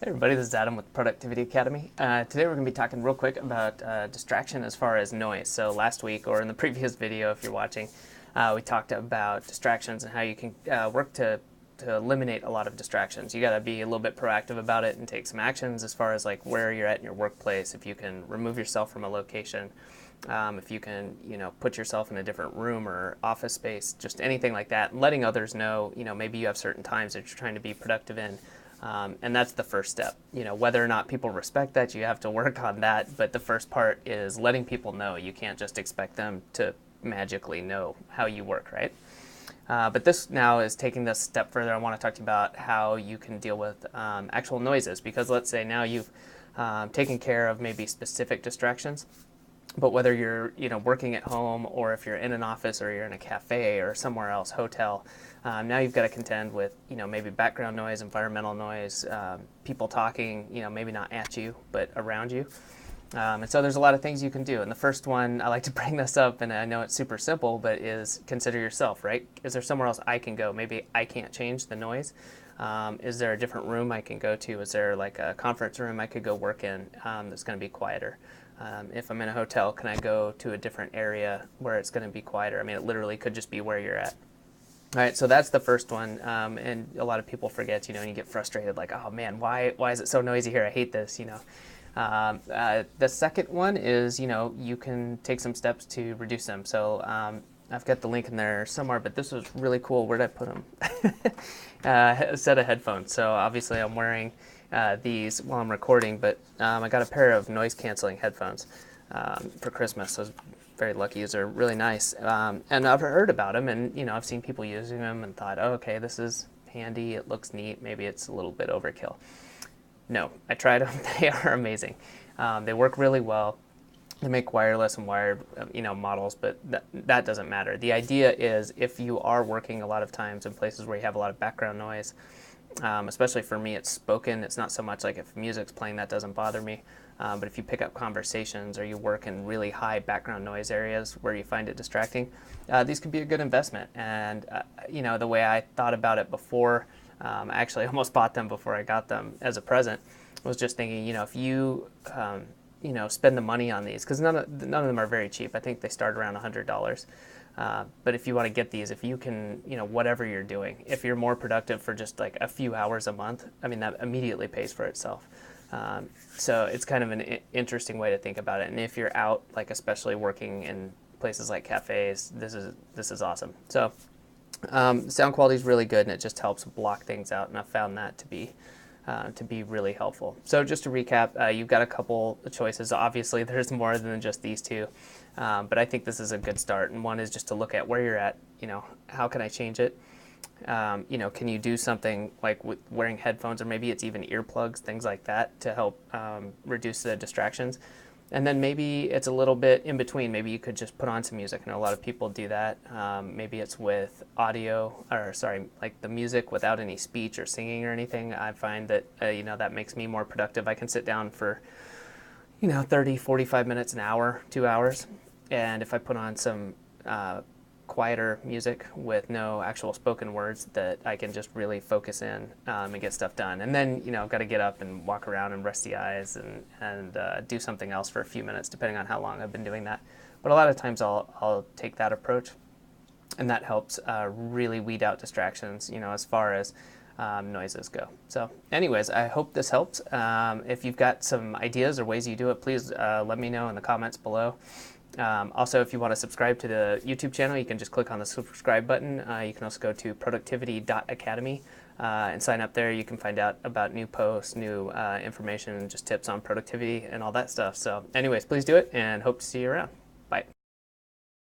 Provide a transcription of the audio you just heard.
Hey everybody, this is Adam with Productivity Academy. Today we're going to be talking real quick about distraction as far as noise. So last week, or in the previous video if you're watching, we talked about distractions and how you can work to eliminate a lot of distractions. You got to be a little bit proactive about it and take some actions as far as like where you're at in your workplace, if you can remove yourself from a location, if you can, put yourself in a different room or office space, just anything like that, and letting others know, maybe you have certain times that you're trying to be productive in. And that's the first step. Whether or not people respect that, you have to work on that. But the first part is letting people know. You can't just expect them to magically know how you work, right? But this now is taking this step further. I want to talk to you about how you can deal with actual noises. Because let's say now you've taken care of maybe specific distractions. But whether you're working at home or if you're in an office or you're in a cafe or somewhere else, hotel, now you've got to contend with maybe background noise, environmental noise, people talking, maybe not at you but around you. And so there's a lot of things you can do. And the first one, I like to bring this up, and I know it's super simple, but is consider yourself, right? Is there somewhere else I can go? Maybe I can't change the noise. Is there a different room I can go to? Is there like a conference room I could go work in that's going to be quieter? If I'm in a hotel, can I go to a different area where it's going to be quieter? I mean, it literally could just be where you're at. All right, so that's the first one, and a lot of people forget, and you get frustrated, like, oh man, why is it so noisy here? I hate this, The second one is, you can take some steps to reduce them. So I've got the link in there somewhere, but this was really cool. Where did I put them? A set of headphones. So obviously I'm wearing these while I'm recording, but I got a pair of noise canceling headphones for Christmas. So I was very lucky. These are really nice. And I've heard about them, and I've seen people using them and thought, oh, okay, this is handy. It looks neat. Maybe it's a little bit overkill. No, I tried them. They are amazing. They work really well. They make wireless and wired, models, but that doesn't matter. The idea is if you are working a lot of times in places where you have a lot of background noise, especially for me, it's spoken. It's not so much like if music's playing, that doesn't bother me. But if you pick up conversations or you work in really high background noise areas where you find it distracting, these could be a good investment. And, the way I thought about it before, I actually almost bought them before I got them as a present, was just thinking, if you, spend the money on these, because none of them are very cheap. I think they start around $100. But if you want to get these, if you can, whatever you're doing, if you're more productive for just like a few hours a month, I mean, that immediately pays for itself. So it's kind of an interesting way to think about it. And if you're out, like especially working in places like cafes, this is awesome. So sound quality is really good, and it just helps block things out. And I found that to be really helpful. So just to recap, you've got a couple of choices. Obviously, there's more than just these two, but I think this is a good start. And one is just to look at where you're at. How can I change it? Can you do something like with wearing headphones, or maybe it's even earplugs, things like that, to help reduce the distractions? And then maybe it's a little bit in between. Maybe you could just put on some music. I know a lot of people do that. Maybe it's with like the music without any speech or singing or anything. I find that, that makes me more productive. I can sit down for, 30, 45 minutes, an hour, 2 hours. And if I put on some quieter music with no actual spoken words, that I can just really focus in and get stuff done. And then, I've got to get up and walk around and rest the eyes and do something else for a few minutes, depending on how long I've been doing that. But a lot of times I'll take that approach, and that helps really weed out distractions, as far as noises go. So anyways, I hope this helps. If you've got some ideas or ways you do it, please let me know in the comments below. Also, if you want to subscribe to the YouTube channel, you can just click on the subscribe button. You can also go to productivity.academy and sign up there. You can find out about new posts, new information, and just tips on productivity and all that stuff. So anyways, please do it, and hope to see you around.